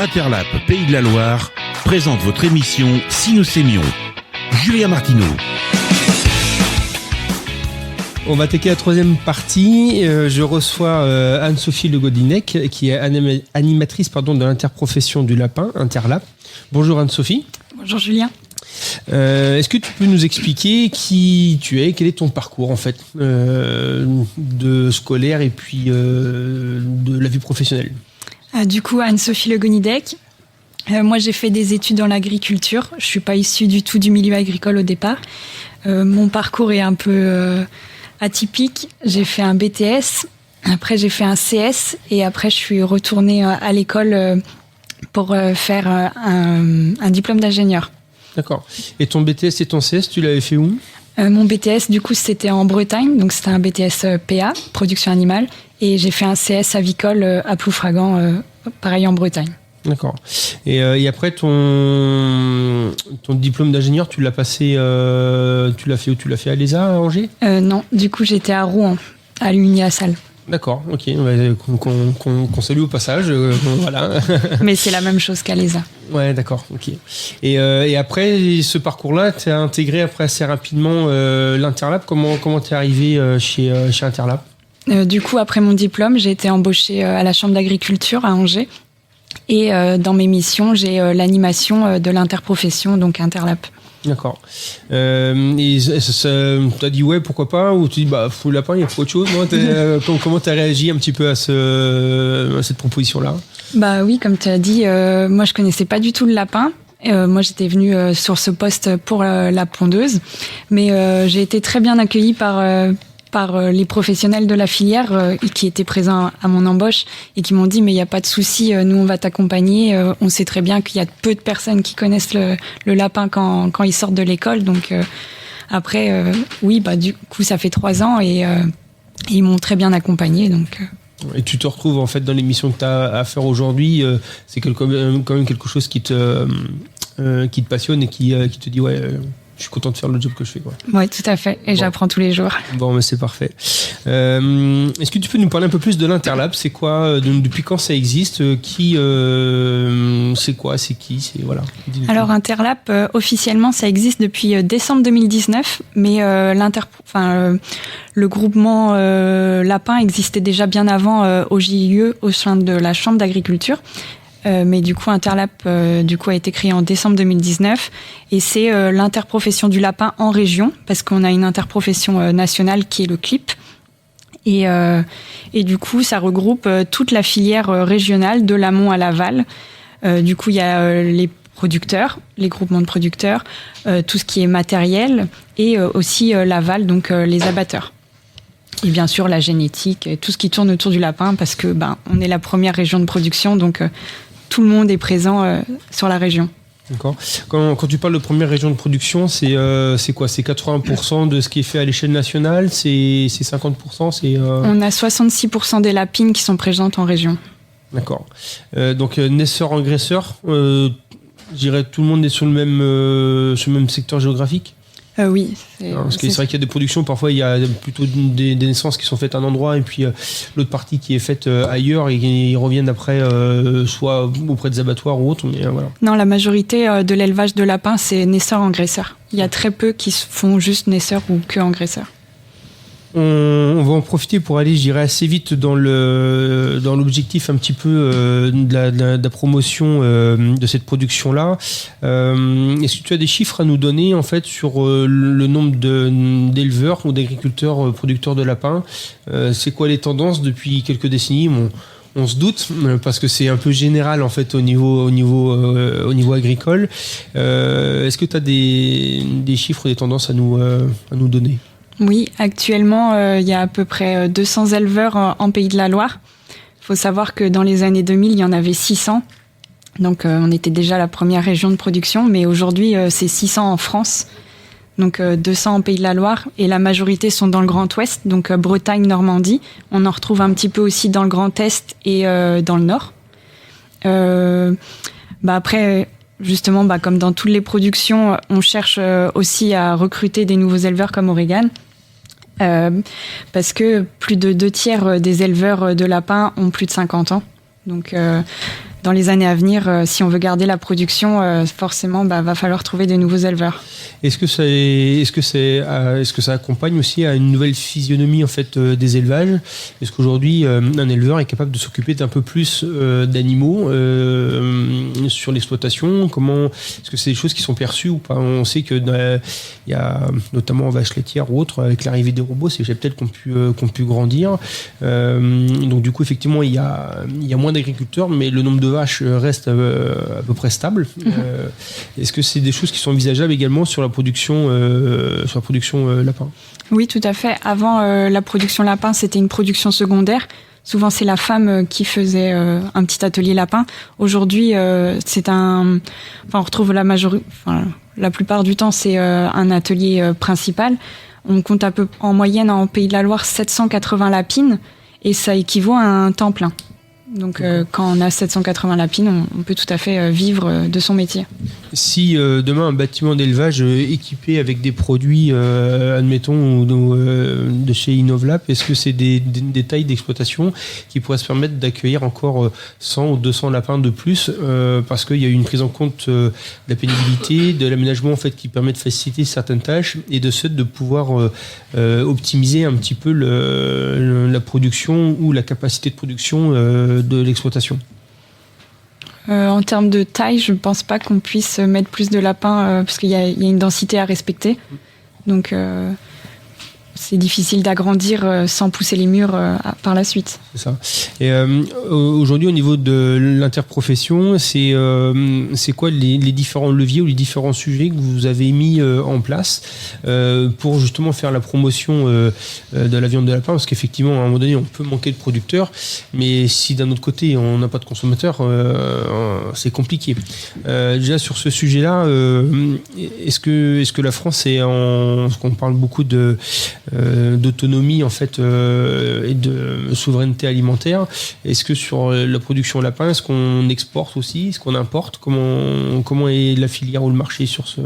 Interlap Pays de la Loire présente votre émission Si nous s'aimions. Julien Martineau. On va attaquer la troisième partie. Je reçois Anne-Sophie Le Godinec, qui est animatrice de l'interprofession du lapin, Interlap. Bonjour Anne-Sophie. Bonjour Julien. Est-ce que tu peux nous expliquer qui tu es, quel est ton parcours en fait, de scolaire et puis de la vie professionnelle? Du coup, Anne-Sophie Le Godinec. Moi, j'ai fait des études dans l'agriculture. Je suis pas issue du tout du milieu agricole au départ. Mon parcours est un peu atypique. J'ai fait un BTS, après j'ai fait un CS et après je suis retournée à l'école pour faire un diplôme d'ingénieur. D'accord. Et ton BTS et ton CS, tu l'avais fait où? Mon BTS, du coup, c'était en Bretagne, donc c'était un BTS PA, production animale, et j'ai fait un CS avicole à Ploufragan, pareil en Bretagne. D'accord. Et après, ton diplôme d'ingénieur, tu l'as passé, tu l'as fait où? Tu l'as fait à l'ESA, à Angers? Non, du coup, j'étais à Rouen, à l'Uni La Salle. D'accord, ok. Qu'on salue au passage, voilà. Mais c'est la même chose qu'à l'ESA. Ouais, d'accord, ok. Et après ce parcours-là, tu as intégré après assez rapidement l'Interlap. Comment t'es arrivé chez Interlap? Du coup, après mon diplôme, j'ai été embauchée à la Chambre d'agriculture à Angers. Et dans mes missions, j'ai l'animation de l'interprofession, donc Interlap. D'accord. Et t'as dit ouais, pourquoi pas? Ou tu dis faut le lapin, il y a pas autre chose? Comment t'as réagi un petit peu à cette proposition-là? Bah oui, comme tu as dit, moi je connaissais pas du tout le lapin. Moi j'étais venue sur ce poste pour la pondeuse, mais j'ai été très bien accueillie par les professionnels de la filière qui étaient présents à mon embauche et qui m'ont dit mais il n'y a pas de souci, nous on va t'accompagner, on sait très bien qu'il y a peu de personnes qui connaissent le lapin quand ils sortent de l'école, donc après oui, du coup ça fait 3 ans et ils m'ont très bien accompagnée, donc Et tu te retrouves en fait dans l'émission que tu as à faire aujourd'hui, c'est quand même quelque chose qui te passionne et qui te dit ouais, je suis content de faire le job que je fais, quoi. Oui, tout à fait. Et j'apprends tous les jours. Bon, mais c'est parfait. Est-ce que tu peux nous parler un peu plus de l'Interlap? C'est quoi? Depuis quand ça existe? C'est quoi? C'est qui? Voilà. Alors, Interlap, officiellement, ça existe depuis décembre 2019. Mais le groupement Lapin existait déjà bien avant au JIE, au sein de la Chambre d'agriculture. Mais du coup, Interlap a été créé en décembre 2019 et c'est l'interprofession du lapin en région, parce qu'on a une interprofession nationale qui est le CLIP. Et du coup, ça regroupe toute la filière régionale de l'amont à l'aval. Du coup, il y a les producteurs, les groupements de producteurs, tout ce qui est matériel et aussi l'aval, donc les abatteurs. Et bien sûr, la génétique, et tout ce qui tourne autour du lapin, parce que on est la première région de production, donc tout le monde est présent sur la région. D'accord. Quand tu parles de première région de production, c'est quoi? C'est 80% de ce qui est fait à l'échelle nationale? C'est 50%? On a 66% des lapines qui sont présentes en région. D'accord. Donc, naisseur-engraisseur, je dirais tout le monde est sur le même secteur géographique? Oui. Parce que c'est vrai qu'il y a des productions, parfois il y a plutôt des naissances qui sont faites à un endroit et puis l'autre partie qui est faite ailleurs et ils reviennent après soit auprès des abattoirs ou autre. Mais, voilà. Non, la majorité de l'élevage de lapins, c'est naisseur-engraisseur. Il y a très peu qui font juste naisseur ou que engraisseur. On va en profiter pour aller, je dirais, assez vite dans l'objectif un petit peu de la promotion de cette production-là. Est-ce que tu as des chiffres à nous donner en fait sur le nombre d'éleveurs ou d'agriculteurs producteurs de lapins? C'est quoi les tendances depuis quelques décennies? On se doute parce que c'est un peu général en fait au niveau agricole. Est-ce que tu as des chiffres, des tendances à nous donner? Oui, actuellement, il y a à peu près 200 éleveurs en Pays de la Loire. Il faut savoir que dans les années 2000, il y en avait 600. Donc, on était déjà la première région de production, mais aujourd'hui, c'est 600 en France. Donc, 200 en Pays de la Loire. Et la majorité sont dans le Grand Ouest, donc Bretagne, Normandie. On en retrouve un petit peu aussi dans le Grand Est et dans le Nord. Après... Justement, comme dans toutes les productions, on cherche aussi à recruter des nouveaux éleveurs comme Oregon. Parce que plus de 2/3 des éleveurs de lapins ont plus de 50 ans. Donc dans les années à venir, si on veut garder la production, forcément, va falloir trouver de nouveaux éleveurs. Est-ce que ça accompagne aussi à une nouvelle physionomie en fait des élevages? Est-ce qu'aujourd'hui un éleveur est capable de s'occuper d'un peu plus d'animaux sur l'exploitation? Est-ce que c'est des choses qui sont perçues ou pas? On sait que il y a notamment en vache laitière ou autre, avec l'arrivée des robots, c'est peut-être qu'on pu grandir. Donc du coup effectivement il y a moins d'agriculteurs, mais le nombre de vaches reste à peu près stable. Est-ce que c'est des choses qui sont envisageables également sur la production lapin? Oui, tout à fait. Avant, la production lapin, c'était une production secondaire. Souvent, c'est la femme qui faisait un petit atelier lapin. Aujourd'hui, on retrouve la plupart du temps, c'est un atelier principal. On compte en moyenne en Pays de la Loire 780 lapines et ça équivaut à un temps plein. Donc quand on a 780 lapines, on peut tout à fait vivre de son métier. Si demain un bâtiment d'élevage équipé avec des produits, admettons, de chez Innovlap, est-ce que c'est des tailles d'exploitation qui pourraient se permettre d'accueillir encore 100 ou 200 lapins de plus parce qu'il y a eu une prise en compte de la pénibilité, de l'aménagement en fait, qui permet de faciliter certaines tâches et de pouvoir optimiser un petit peu la production ou la capacité de production de l'exploitation? En termes de taille, je ne pense pas qu'on puisse mettre plus de lapins parce qu'il y a une densité à respecter. Donc c'est difficile d'agrandir sans pousser les murs par la suite. C'est ça. Et aujourd'hui, au niveau de l'interprofession, c'est quoi les différents leviers ou les différents sujets que vous avez mis en place pour justement faire la promotion de la viande de lapin? Parce qu'effectivement, à un moment donné, on peut manquer de producteurs, mais si d'un autre côté, on n'a pas de consommateurs, c'est compliqué. Déjà, sur ce sujet-là, est-ce que la France est parce qu'on parle beaucoup d'autonomie en fait et de souveraineté alimentaire, est-ce que sur la production lapin, est-ce qu'on exporte aussi, est-ce qu'on importe, comment est la filière ou le marché sur ce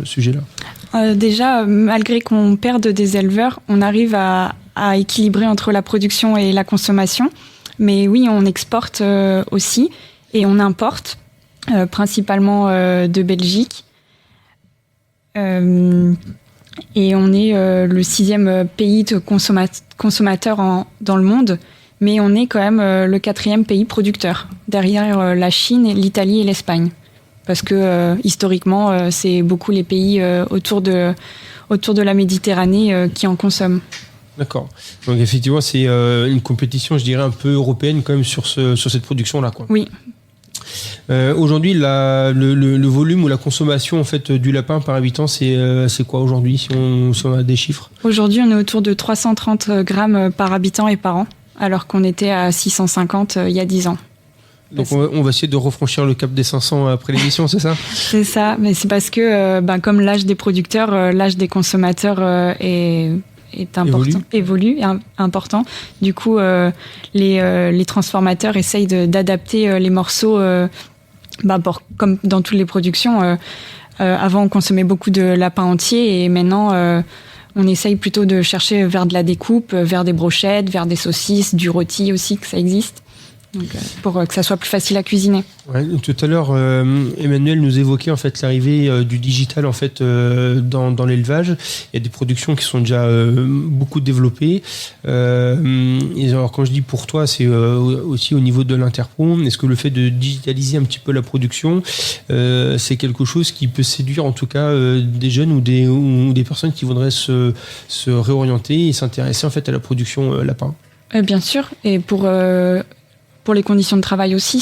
sujet-là? Déjà, malgré qu'on perde des éleveurs, on arrive à équilibrer entre la production et la consommation, mais oui, on exporte aussi et on importe principalement de Belgique. Et on est le 6e pays de consommateur dans le monde, mais on est quand même le 4e pays producteur, derrière la Chine, l'Italie et l'Espagne. Parce que historiquement, c'est beaucoup les pays autour de la Méditerranée qui en consomment. D'accord. Donc effectivement, c'est une compétition, je dirais, un peu européenne quand même sur cette production-là, quoi. Oui. Aujourd'hui, le volume ou la consommation en fait du lapin par habitant, c'est quoi aujourd'hui, si on a des chiffres? Aujourd'hui, on est autour de 330 grammes par habitant et par an, alors qu'on était à 650 il y a 10 ans. Donc on va essayer de refranchir le cap des 500 après l'émission, c'est ça? C'est ça, mais c'est parce que comme l'âge des producteurs, l'âge des consommateurs est important, évolue, important. Du coup, les transformateurs essayent d'adapter les morceaux, comme dans toutes les productions. Avant, on consommait beaucoup de lapins entiers et maintenant, on essaye plutôt de chercher vers de la découpe, vers des brochettes, vers des saucisses, du rôti aussi, que ça existe. Donc, pour que ça soit plus facile à cuisiner. Ouais, tout à l'heure, Emmanuel nous évoquait en fait l'arrivée du digital en fait dans l'élevage. Il y a des productions qui sont déjà beaucoup développées. Et alors quand je dis pour toi, c'est aussi au niveau de l'Interpro. Est-ce que le fait de digitaliser un petit peu la production, c'est quelque chose qui peut séduire en tout cas des jeunes ou des personnes qui voudraient se réorienter et s'intéresser en fait à la production lapin? Bien sûr. Et pour les conditions de travail aussi,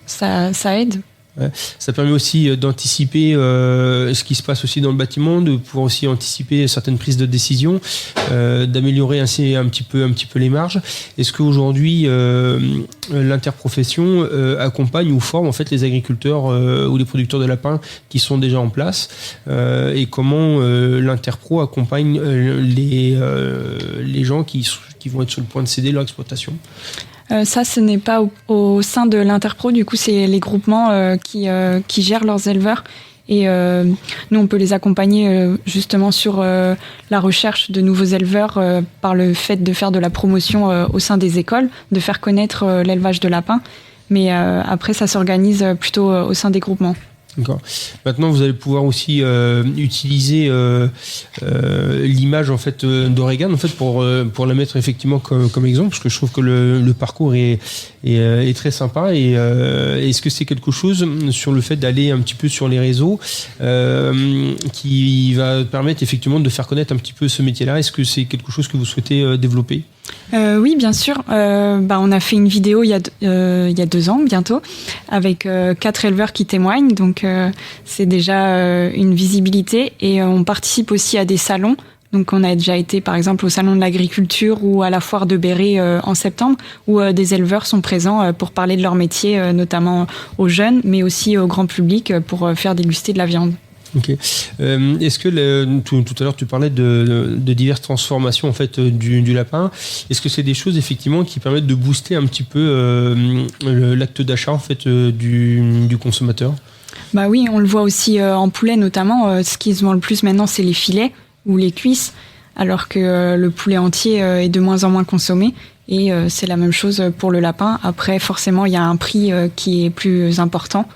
ça aide. Ouais. Ça permet aussi d'anticiper ce qui se passe aussi dans le bâtiment, de pouvoir aussi anticiper certaines prises de décision, d'améliorer ainsi un petit peu les marges. Est-ce qu'aujourd'hui l'interprofession accompagne ou forme en fait les agriculteurs ou les producteurs de lapins qui sont déjà en place et comment l'Interpro accompagne les gens qui vont être sur le point de céder leur exploitation? Ça, ce n'est pas au sein de l'Interpro, du coup, c'est les groupements qui gèrent leurs éleveurs. Et nous, on peut les accompagner justement sur la recherche de nouveaux éleveurs par le fait de faire de la promotion au sein des écoles, de faire connaître l'élevage de lapins. Mais après, ça s'organise plutôt au sein des groupements. D'accord. Maintenant, vous allez pouvoir aussi utiliser l'image en fait d'Oregon en fait pour la mettre effectivement comme exemple, parce que je trouve que le parcours est très sympa. Et est-ce que c'est quelque chose sur le fait d'aller un petit peu sur les réseaux qui va permettre effectivement de faire connaître un petit peu ce métier-là? Est-ce que c'est quelque chose que vous souhaitez développer? Oui, bien sûr. On a fait une vidéo il y a 2 ans bientôt avec 4 éleveurs qui témoignent. Donc, c'est déjà une visibilité. Et on participe aussi à des salons. Donc, on a déjà été, par exemple, au salon de l'agriculture ou à la foire de Béret en septembre, où des éleveurs sont présents pour parler de leur métier, notamment aux jeunes, mais aussi au grand public pour faire déguster de la viande. Ok. Est-ce que tout à l'heure tu parlais de diverses transformations en fait du lapin. Est-ce que c'est des choses effectivement qui permettent de booster un petit peu l'acte d'achat en fait du consommateur? Bah oui, on le voit aussi en poulet notamment. Ce qui se vend le plus maintenant, c'est les filets ou les cuisses, alors que le poulet entier est de moins en moins consommé. Et c'est la même chose pour le lapin. Après, forcément, il y a un prix qui est plus important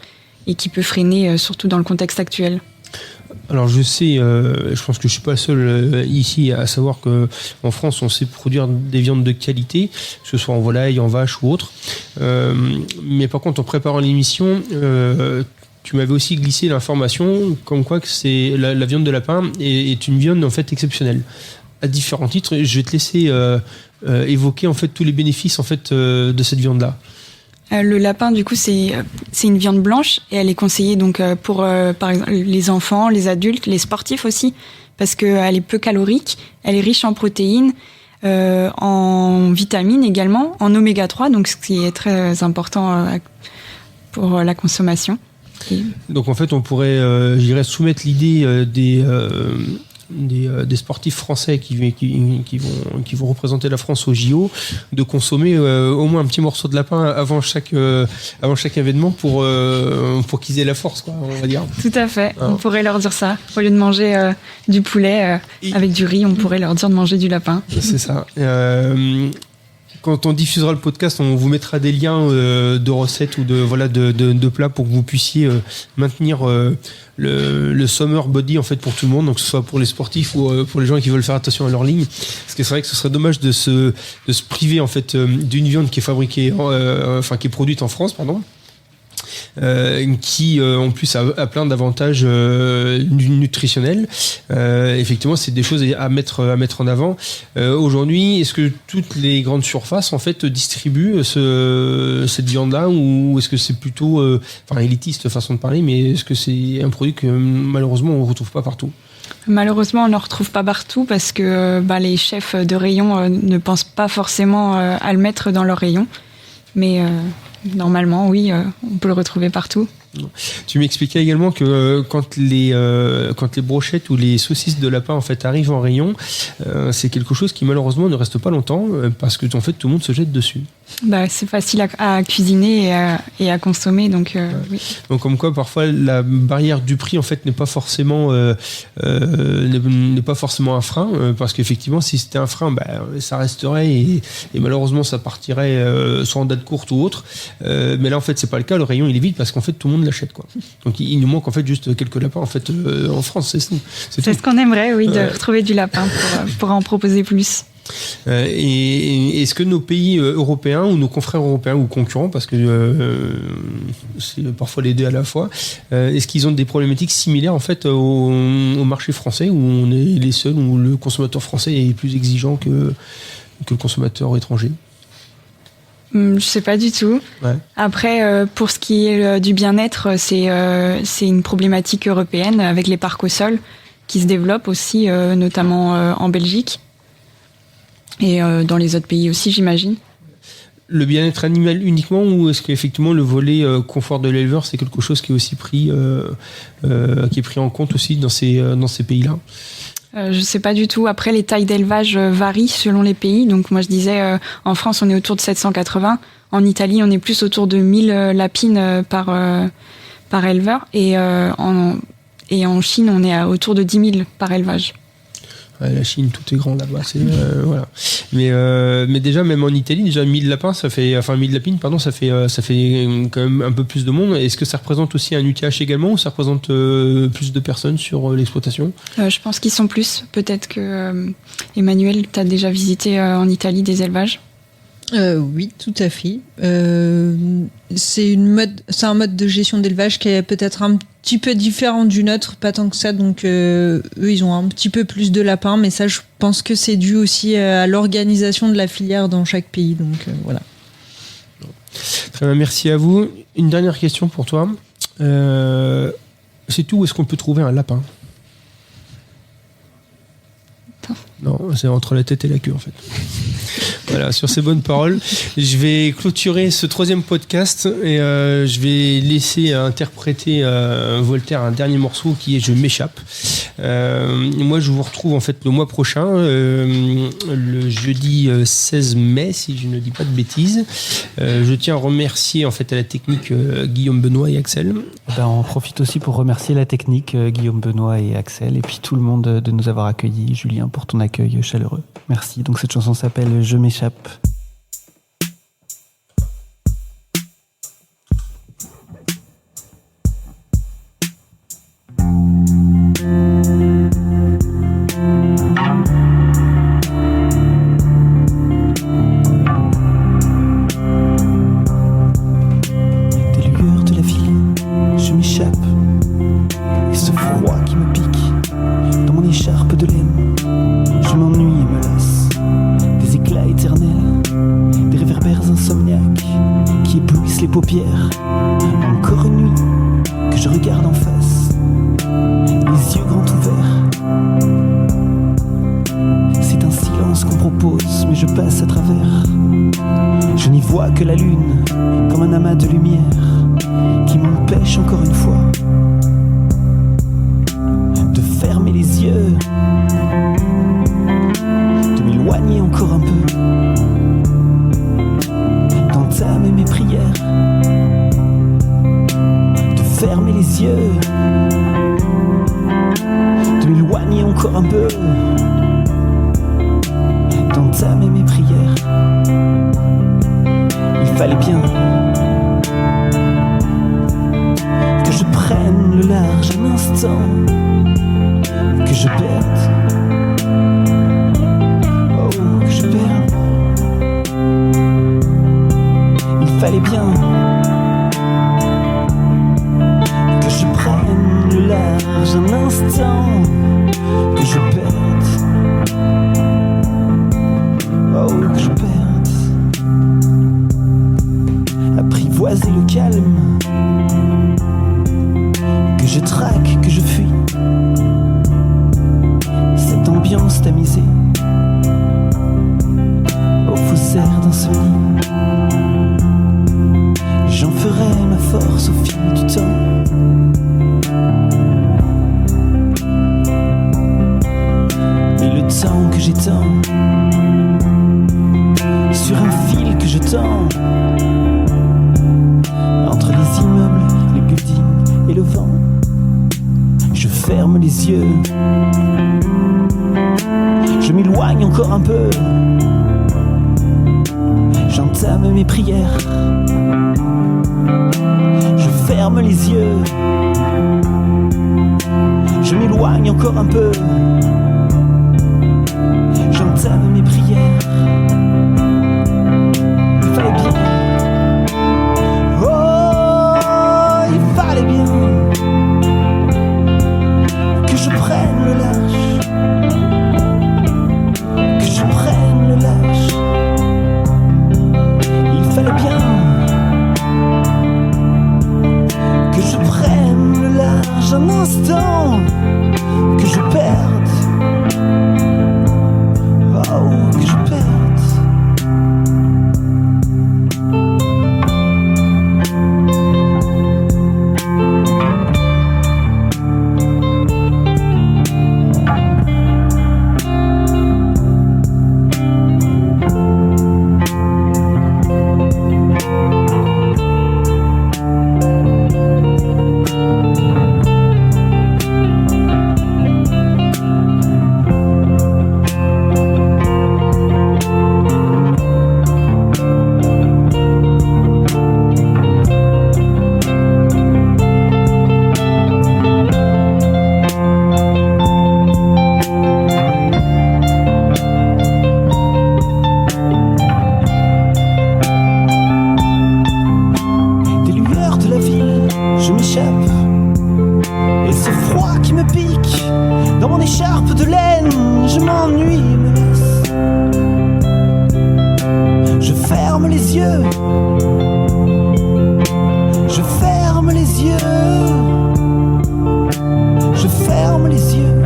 et qui peut freiner, surtout dans le contexte actuel. Alors je sais, je pense que je suis pas le seul ici à savoir que en France on sait produire des viandes de qualité, que ce soit en volaille, en vache ou autre. Mais par contre en préparant l'émission, tu m'avais aussi glissé l'information comme quoi que c'est la viande de lapin est une viande en fait exceptionnelle. À différents titres, je vais te laisser évoquer en fait tous les bénéfices en fait de cette viande là. Le lapin, du coup, c'est une viande blanche et elle est conseillée donc pour par exemple les enfants, les adultes, les sportifs aussi, parce qu'elle est peu calorique, elle est riche en protéines, en vitamines également, en oméga 3, donc ce qui est très important pour la consommation. Et... Donc en fait, on pourrait, je dirais, soumettre l'idée des sportifs français qui vont représenter la France au JO, de consommer au moins un petit morceau de lapin avant chaque événement pour qu'ils aient la force, quoi, on va dire. Tout à fait, on pourrait leur dire ça. Au lieu de manger du poulet avec du riz, on pourrait leur dire de manger du lapin. C'est ça. Quand on diffusera le podcast, on vous mettra des liens de recettes ou de plats pour que vous puissiez maintenir le summer body en fait pour tout le monde, donc que ce soit pour les sportifs ou pour les gens qui veulent faire attention à leur ligne. Parce que c'est vrai que ce serait dommage de se priver en fait d'une viande qui est fabriquée, qui est produite en France, pardon. Qui en plus a plein d'avantages nutritionnels. Effectivement, c'est des choses à mettre en avant. Aujourd'hui, est-ce que toutes les grandes surfaces en fait distribuent cette viande-là, ou est-ce que c'est plutôt élitiste façon de parler, mais est-ce que c'est un produit que malheureusement on ne retrouve pas partout? Malheureusement, on ne le retrouve pas partout parce que les chefs de rayon ne pensent pas forcément à le mettre dans leur rayon. Mais normalement, oui, on peut le retrouver partout. Tu m'expliquais également que quand les brochettes ou les saucisses de lapin en fait arrivent en rayon, c'est quelque chose qui malheureusement ne reste pas longtemps parce que en fait tout le monde se jette dessus. C'est facile à cuisiner et à consommer, donc oui. Donc comme quoi parfois la barrière du prix en fait n'est pas forcément un frein, parce qu'effectivement si c'était un frein, ça resterait et malheureusement ça partirait soit en date courte ou autre. Mais là en fait c'est pas le cas, le rayon il est vide parce qu'en fait tout le monde l'achète, quoi. Donc il nous manque en fait juste quelques lapins en fait en France, c'est ce qu'on aimerait, oui, de retrouver du lapin pour en proposer plus. Et est-ce que nos pays européens ou nos confrères européens ou concurrents, parce que c'est parfois les deux à la fois, est-ce qu'ils ont des problématiques similaires en fait au marché français, où on est les seuls, où le consommateur français est plus exigeant que le consommateur étranger? Je sais pas du tout. Ouais. Après, pour ce qui est du bien-être, c'est une problématique européenne avec les parcs au sol qui se développent aussi, notamment en Belgique et dans les autres pays aussi, j'imagine. Le bien-être animal uniquement, ou est-ce qu'effectivement le volet confort de l'éleveur, c'est quelque chose qui est aussi pris en compte aussi dans ces pays-là? Je sais pas du tout. Après, les tailles d'élevage varient selon les pays. Donc moi je disais, en France on est autour de 780. En Italie on est plus autour de 1000 lapines par éleveur. Et en Chine on est autour de 10 000 par élevage. Ouais, la Chine, tout est grand là-bas. Voilà. Mais déjà, même en Italie, déjà 1000 lapins, 1000 lapines, pardon, ça fait quand même un peu plus de monde. Est-ce que ça représente aussi un UTH également, ou ça représente plus de personnes sur l'exploitation ? Je pense qu'ils sont plus. Peut-être que Emmanuel, tu as déjà visité en Italie des élevages ? Oui, tout à fait. C'est un mode de gestion d'élevage qui est peut-être un petit peu différent du nôtre, pas tant que ça. Donc, eux, ils ont un petit peu plus de lapins, mais ça, je pense que c'est dû aussi à l'organisation de la filière dans chaque pays. Donc, voilà. Très bien, merci à vous. Une dernière question pour toi. C'est tout, où est-ce qu'on peut trouver un lapin ? Non, c'est entre la tête et la queue en fait. Voilà, sur ces bonnes paroles, je vais clôturer ce 3e podcast et je vais laisser interpréter Voltaire un dernier morceau qui est Je m'échappe. Moi, je vous retrouve en fait le mois prochain, le jeudi 16 mai, si je ne dis pas de bêtises. Je tiens à remercier en fait à la technique Guillaume Benoît et Axel. On profite aussi pour remercier la technique Guillaume Benoît et Axel, et puis tout le monde de nous avoir accueillis. Julien, pour ton accueil chaleureux. Merci. Donc cette chanson s'appelle Je m'échappe. Des lueurs de la ville, je m'échappe. Et ce froid qui me pique dans mon écharpe de laine. Je m'ennuie et me lasse des éclats éternels, des réverbères insomniaques qui éblouissent les paupières. Encore une nuit que je regarde en face, les yeux grands ouverts. C'est un silence qu'on propose, mais je passe à travers. Je n'y vois que la lune, comme un amas de lumière qui m'empêche encore une fois de fermer les yeux, de m'éloigner encore un peu, d'entamer mes prières, de fermer les yeux, de m'éloigner encore un peu, d'entamer mes prières. Il fallait bien que je prenne le large un instant, que je perde, oh, que je perde. Il fallait bien que je prenne le large un instant, que je perde, oh, que je perde. Apprivoiser le calme, que je traque, que je fuis cette ambiance tamisée au faussaire d'insomnie. J'en ferai ma force au fil du temps. Mais le temps que j'étends sur un fil que je tends entre les immeubles, les buildings et le vent, je ferme les yeux, je m'éloigne encore un peu, j'entame mes prières, je ferme les yeux, je m'éloigne encore un peu, j'entame mes prières. Il fallait bien, oh, il fallait bien que je prenne le large, que je prenne le large. Il fallait bien que je prenne le large un instant, que je perde, oh, que je perde. m'échappe. Et ce froid qui me pique dans mon écharpe de laine, je m'ennuie et me laisse. Je ferme les yeux. Je ferme les yeux. Je ferme les yeux.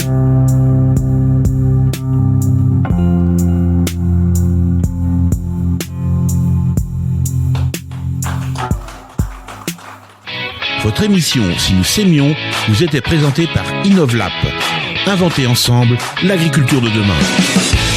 Votre émission Si nous s'aimions vous était présentée par Innovlap. Inventez ensemble l'agriculture de demain.